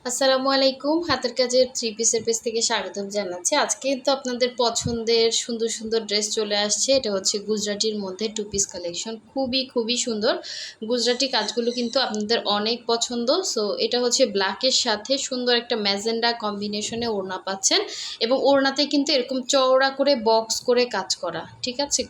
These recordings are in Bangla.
আসসালামু আলাইকুম। হাতের কাজের থ্রি পিসের পেজ থেকে স্বাগতম জানাচ্ছি। আজকে তো আপনাদের পছন্দের সুন্দর সুন্দর ড্রেস চলে আসছে। এটা হচ্ছে গুজরাটির মধ্যে টু পিস কালেকশন, খুবই সুন্দর। গুজরাটি কাজগুলো কিন্তু আপনাদের অনেক পছন্দ। সো এটা হচ্ছে ব্ল্যাকের সাথে সুন্দর একটা ম্যাজেন্ডা কম্বিনেশনে ওড়না পাচ্ছেন, এবং ওড়নাতে কিন্তু এরকম চওড়া করে বক্স করে কাজ করা, ঠিক আছে।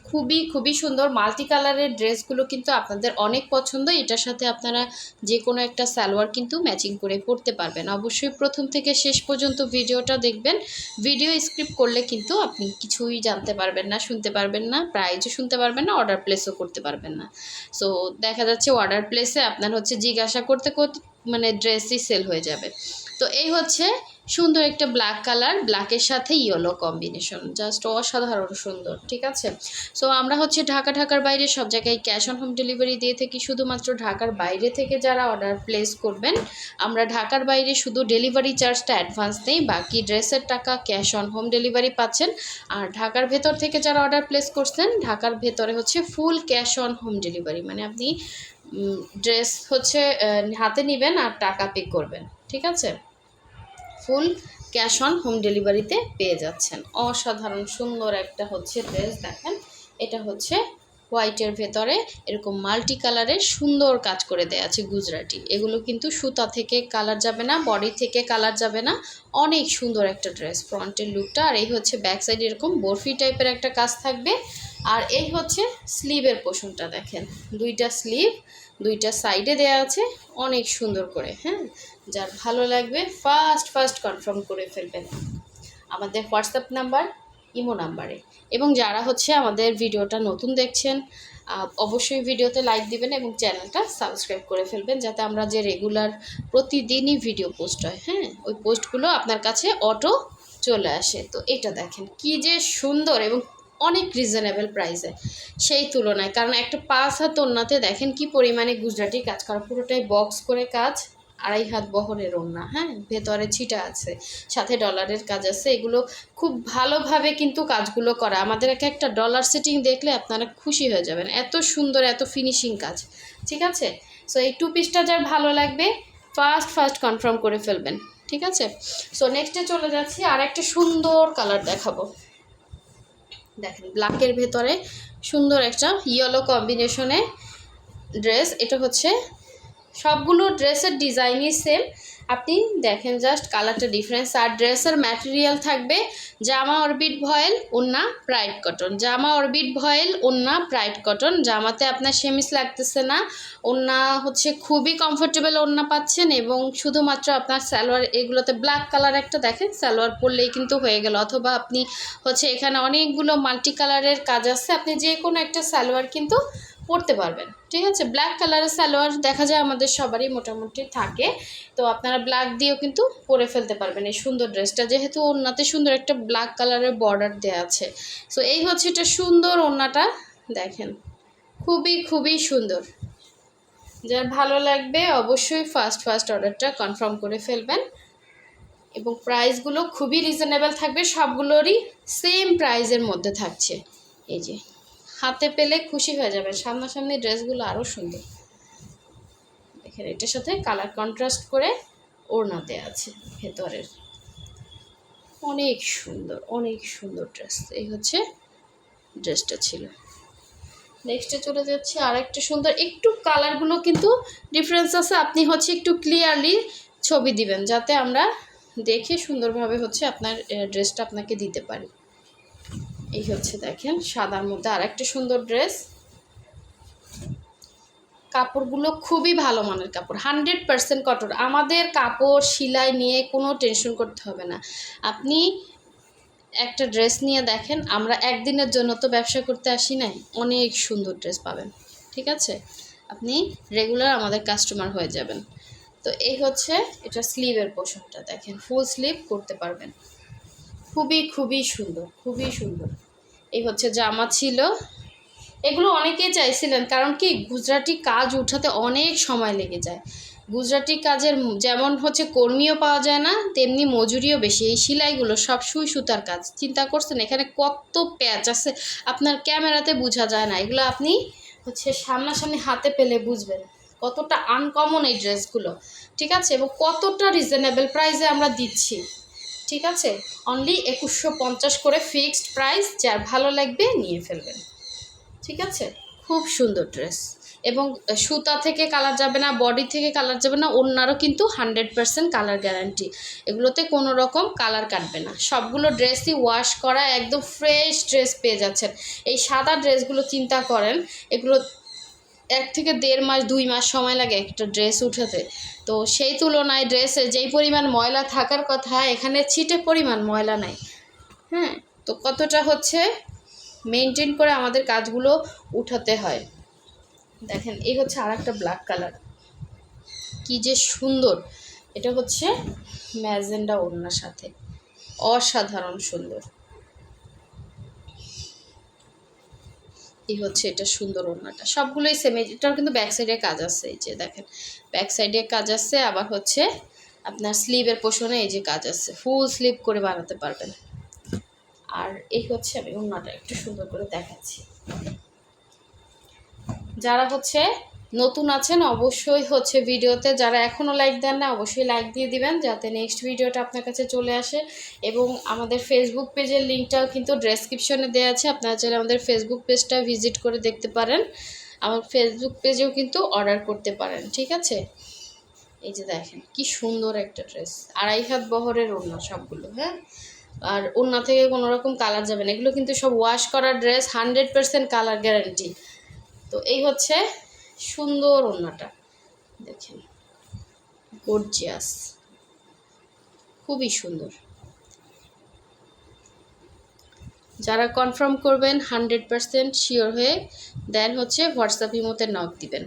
খুবই সুন্দর মাল্টি কালারের ড্রেসগুলো কিন্তু আপনাদের অনেক পছন্দ। এটার সাথে আপনারা যে কোনো একটা সালোয়ার কিন্তু ম্যাচিং করে পরতে পারবেন। অবশ্যই প্রথম থেকে শেষ পর্যন্ত ভিডিওটা দেখবেন। ভিডিও স্ক্রিপ্ট করলে কিন্তু আপনি কিছুই জানতে পারবেন না, শুনতে পারবেন না, প্রাইজও শুনতে পারবেন না, অর্ডার প্লেসও করতে পারবেন না। সো দেখা যাচ্ছে অর্ডার প্লেসে আপনার হচ্ছে জিজ্ঞাসা করতে করতে মানে ড্রেসই সেল হয়ে যাবে। তো এই হচ্ছে সুন্দর একটা ব্ল্যাক কালার, ব্ল্যাকের সাথে ইয়েলো কম্বিনেশন, জাস্ট অসাধারণ সুন্দর, ঠিক আছে। সো আমরা হচ্ছে ঢাকার বাইরে সব জায়গায় ক্যাশ অন হোম ডেলিভারি দিয়ে থাকি। শুধুমাত্র ঢাকার বাইরে থেকে যারা অর্ডার প্লেস করবেন, আমরা ঢাকার বাইরে শুধু ডেলিভারি চার্জটা অ্যাডভান্স নেই, বাকি ড্রেসের টাকা ক্যাশ অন হোম ডেলিভারি পাচ্ছেন। আর ঢাকার ভেতর থেকে যারা অর্ডার প্লেস করছেন, ঢাকার ভেতরে হচ্ছে full cash on home delivery, মানে আপনি ড্রেস হচ্ছে হাতে নেবেন আর টাকা পে করবেন, ঠিক আছে। ফুল ক্যাশ অন হোম ডেলিভারিতে পেয়ে যাচ্ছেন। অসাধারণ সুন্দর একটা হচ্ছে ড্রেস, দেখেন এটা হচ্ছে হোয়াইটের ভেতরে এরকম মাল্টি কালারের সুন্দর কাজ করে দেয়া আছে গুজরাটি। এগুলো কিন্তু সুতা থেকে কালার যাবে না, বডি থেকে কালার যাবে না। অনেক সুন্দর একটা ড্রেস ফ্রন্টের লুকটা। আর এই হচ্ছে ব্যাক সাইডে এরকম বরফি টাইপের একটা কাজ থাকবে। আর এই হচ্ছে স্লিভের পোর্শনটা, দেখেন দুইটা স্লিভ দুইটা সাইডে দেয়া আছে অনেক সুন্দর করে। হ্যাঁ, যার ভালো লাগবে ফার্স্ট কনফার্ম করে ফেলবেন আমাদের হোয়াটসঅ্যাপ নাম্বার, ইমো নাম্বারে। এবং যারা হচ্ছে আমাদের ভিডিওটা নতুন দেখছেন, অবশ্যই ভিডিওতে লাইক দিবেন এবং চ্যানেলটা সাবস্ক্রাইব করে ফেলবেন, যাতে আমরা যে রেগুলার প্রতিদিনই ভিডিও পোস্ট হয়, হ্যাঁ, ওই পোস্টগুলো আপনার কাছে অটো চলে আসে। তো এটা দেখেন কি যে সুন্দর, এবং অনেক রিজনেবল প্রাইসে সেই তুলনায়। কারণ একটা 5 হাত ওড়নাতে দেখেন কি পরিমাণে গুজরাটি কাজ করা, পুরোটাই বক্স করে কাজ, 2.5 হাত বহরের ওড়না, হ্যাঁ, ভেতরে ছিটা আছে, সাথে ডলারের কাজ আছে। এগুলো খুব ভালোভাবে কিন্তু কাজগুলো করা। আমাদের একটা ডলার সেটিং দেখলে আপনারা খুশি হয়ে যাবেন, এত সুন্দর এত ফিনিশিং কাজ, ঠিক আছে। সো এই টু পিসটা যার ভালো লাগবে ফার্স্ট কনফার্ম করে ফেলবেন, ঠিক আছে। সো নেক্সটে চলে যাচ্ছি, আর একটা সুন্দর কালার দেখাবো। দেখেন ব্ল্যাকের ভেতরে সুন্দর একটা ইয়েলো কম্বিনেশনে ড্রেস। এটা হচ্ছে সবগুলো ড্রেসের ডিজাইনই সেম, আপনি দেখেন জাস্ট কালারটা ডিফারেন্স। আর ড্রেসের ম্যাটেরিয়াল থাকবে জামা অরবিট ভয়েল, ওড়না ব্রাইট কটন, জামা অরবিট ভয়েল, ওড়না ব্রাইট কটন। জামাতে আপনার সেমিস লাগতেছে না, ওড়না হচ্ছে খুবই কমফোর্টেবল ওড়না পাচ্ছেন। এবং শুধুমাত্র আপনার সালোয়ার, এগুলোতে ব্ল্যাক কালার একটা দেখেন সালোয়ার পরলেই কিন্তু হয়ে গেল। অথবা আপনি হচ্ছে এখানে অনেকগুলো মাল্টি কালারের কাজ আছে, আপনি যে কোনো একটা সালোয়ার কিন্তু পরতে পারবেন, ঠিক আছে। ব্ল্যাক কালারের সালোয়ার দেখা যায় আমাদের সবারই মোটামুটি থাকে, তো আপনারা ব্ল্যাক দিয়েও কিন্তু পরে ফেলতে পারবেন এই সুন্দর ড্রেসটা, যেহেতু ওড়নাতে সুন্দর একটা ব্ল্যাক কালারের বর্ডার দেওয়া আছে। সো এই হচ্ছে এটা সুন্দর ওড়নাটা, দেখেন খুবই সুন্দর। যার ভালো লাগবে অবশ্যই ফার্স্ট অর্ডারটা কনফার্ম করে ফেলবেন। এবং প্রাইসগুলো খুবই রিজনেবল থাকবে, সবগুলোরই সেম প্রাইসের মধ্যে থাকছে। এই যে হাতে পেলে খুশি হয়ে যাবেন, সামনাসামনি ড্রেসগুলো আরও সুন্দর। দেখেন এটার সাথে কালার কন্ট্রাস্ট করে ওড়না দেওয়া আছে ভেতরের, অনেক সুন্দর ড্রেস। এই হচ্ছে ড্রেসটা ছিল। নেক্সটে চলে যাচ্ছে, আর একটা সুন্দর, একটু কালারগুলো কিন্তু ডিফারেন্স আছে, আপনি হচ্ছে একটু ক্লিয়ারলি ছবি দিবেন যাতে আমরা দেখে সুন্দরভাবে হচ্ছে আপনার ড্রেসটা আপনাকে দিতে পারি। এই হচ্ছে দেখেন সাদার মধ্যে আর একটা সুন্দর ড্রেস। কাপড়গুলো খুবই ভালো মানের কাপড়, 100% কটন। আমাদের কাপড় সেলাই নিয়ে কোনো টেনশন করতে হবে না। আপনি একটা ড্রেস নিয়ে দেখেন, আমরা একদিনের জন্য তো ব্যবসা করতে আসি নাই, অনেক সুন্দর ড্রেস পাবেন, ঠিক আছে। আপনি রেগুলার আমাদের কাস্টমার হয়ে যাবেন। তো এই হচ্ছে এটা স্লিভের পোর্শনটা, দেখেন ফুল স্লিভ করতে পারবেন, খুবই সুন্দর। এই হচ্ছে জামা ছিল। এগুলো অনেকেই চাইছিলেন, কারণ কি গুজরাটি কাজ উঠাতে অনেক সময় লেগে যায়। গুজরাটি কাজের যেমন হচ্ছে কর্মীও পাওয়া যায় না, তেমনি মজুরিও বেশি। এই সেলাইগুলো সব সুই সুতার কাজ, চিন্তা করছেন এখানে কত প্যাচ আছে, আপনার ক্যামেরাতে বোঝা যায় না। এগুলো আপনি হচ্ছে সামনাসামনি হাতে পেলে বুঝবেন কতটা আনকমন এই ড্রেসগুলো, ঠিক আছে, এবং কতটা রিজনেবল প্রাইসে আমরা দিচ্ছি, ঠিক আছে। অনলি 2150 করে ফিক্সড প্রাইস, যার ভালো লাগবে নিয়ে ফেলবেন, ঠিক আছে। খুব সুন্দর ড্রেস, এবং সুতা থেকে কালার যাবে না, বডি থেকে কালার যাবে না, ওনারও কিন্তু 100% কালার গ্যারান্টি, এগুলোতে কোনো রকম কালার কাটবে না। সবগুলো ড্রেসই ওয়াশ করা একদম ফ্রেশ ড্রেস পেয়ে যাচ্ছেন। এই সাদা ড্রেসগুলো চিন্তা করেন, এগুলো 1 থেকে 1.5 মাস 2 মাস সময় লাগে একটা ড্রেস উঠাতে। তো সেই তুলনায় ড্রেসে যেই পরিমাণ ময়লা থাকার কথা, এখানে ছিটে পরিমাণ ময়লা নাই। হ্যাঁ, তো কতটা হচ্ছে মেনটেন করে আমাদের কাজগুলো উঠাতে হয়। দেখেন, এই হচ্ছে আর একটা ব্ল্যাক কালার, কি যে সুন্দর। এটা হচ্ছে ম্যাজেন্ডা ওড়নার সাথে, অসাধারণ সুন্দর। এই হচ্ছে এটা সুন্দর ওড়নাটা, সবগুলোই সেম। এটার কিন্তু ব্যাক সাইডে কাজ আছে, এই যে দেখেন ব্যাক সাইডে কাজ আছে, আবার হচ্ছে আপনার স্লিভের পোষণে এই যে কাজ আছে, ফুল স্লিভ করে বানাতে পারবেন। আর এই হচ্ছে, আমি ওড়নাটা একটু সুন্দর করে দেখাচ্ছি। যারা হচ্ছে নতুন আছেন অবশ্যই হচ্ছে ভিডিওতে, যারা এখনও লাইক দেন না অবশ্যই লাইক দিয়ে দিবেন, যাতে নেক্সট ভিডিওটা আপনার কাছে চলে আসে। এবং আমাদের ফেসবুক পেজের লিঙ্কটাও কিন্তু ডেসক্রিপশনে দেওয়া আছে, আপনারা চাইলে আমাদের ফেসবুক পেজটা ভিজিট করে দেখতে পারেন, আমার ফেসবুক পেজেও কিন্তু অর্ডার করতে পারেন, ঠিক আছে। এই যে দেখেন কি সুন্দর একটা ড্রেস, 2.5 হাত বহরের ওড়না সবগুলো, হ্যাঁ। আর ওড়না থেকে কোনো রকম কালার যাবে না, এগুলো কিন্তু সব ওয়াশ করা ড্রেস, 100% কালার গ্যারান্টি। তো এই হচ্ছে সুন্দর ওড়নাটা, দেখেন গর্জিয়াস, খুবই সুন্দর। যারা কনফার্ম করবেন 100% শিওর হয়ে, দেন হচ্ছে হোয়াটসঅ্যাপ ইমোতে নক দিবেন,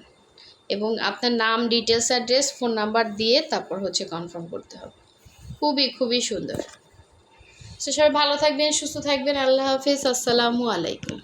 এবং আপনার নাম, ডিটেলস, অ্যাড্রেস, ফোন নাম্বার দিয়ে তারপর হচ্ছে কনফার্ম করতে হবে। খুবই খুবই সুন্দর। সো সবাই ভালো থাকবেন, সুস্থ থাকবেন, আল্লাহ হাফিজ, আসসালামু আলাইকুম।